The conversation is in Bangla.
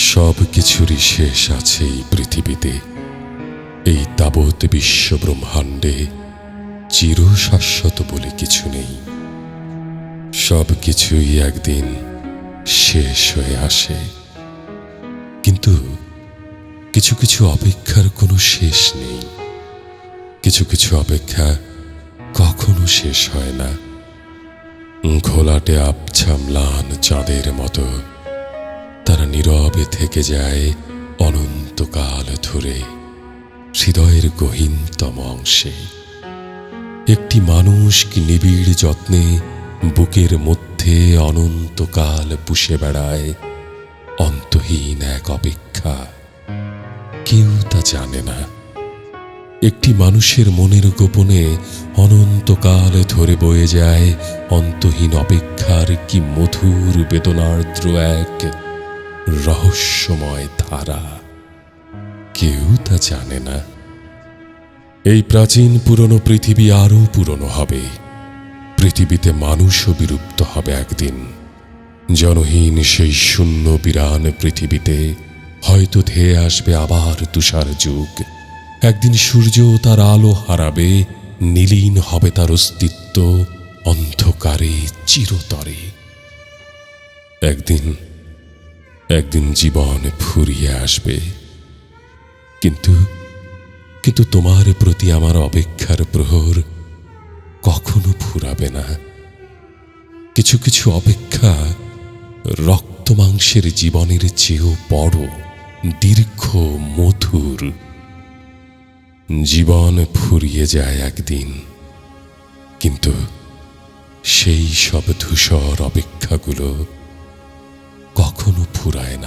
সব কিছুরই শেষ আছে এই পৃথিবীতে। এই তাবৎ বিশ্ব ব্রহ্মাণ্ডে চিরশাশ্বত বলে কিছু নেই। সব কিছুই একদিন শেষ হয়ে আসে, কিন্তু কিছু কিছু অপেক্ষার কোনো শেষ নেই। কিছু কিছু অপেক্ষা কখনো শেষ হয় না। ঘোলাটে আবছা ম্লান চাঁদের মতো তারা নীরবে থেকে যায় অনন্তকাল ধরে হৃদয়ের গহীনতম অংশে। একটি মানুষ কি নিবিড় যত্নে বুকের মধ্যে অনন্তকাল পুষে বেড়ায় অন্তহীন এক অপেক্ষা, কেউ তা জানে না। একটি মানুষের মনের গোপনে অনন্তকাল ধরে বয়ে যায় অন্তহীন অপেক্ষার কি মধুর বেদনার্দ্র এক রহস্যময় ধারা, কেউ তা জানে না। এই প্রাচীন পুরনো পৃথিবী আরো পুরনো হবে। পৃথিবীতে মানুষও বিলুপ্ত হবে একদিন। জনহীন সেই শূন্য বিরান পৃথিবীতে হয়তো ধেয়ে আসবে আবার তুষার যুগ। একদিন সূর্য তার আলো হারাবে, নীলীন হবে তার অস্তিত্ব অন্ধকারে চিরতরে। একদিন জীবন ফুরিয়ে আসবে, কিন্তু কিন্তু তোমার প্রতি আমার অপেক্ষার প্রহর কখনো ফুরাবে না। কিছু কিছু অপেক্ষা রক্ত মাংসের জীবনের চেয়েও বড়, দীর্ঘ, মধুর। জীবন ফুরিয়ে যায় একদিন, কিন্তু সেই সব ধূসর অপেক্ষাগুলো কখনো ফুরায় না।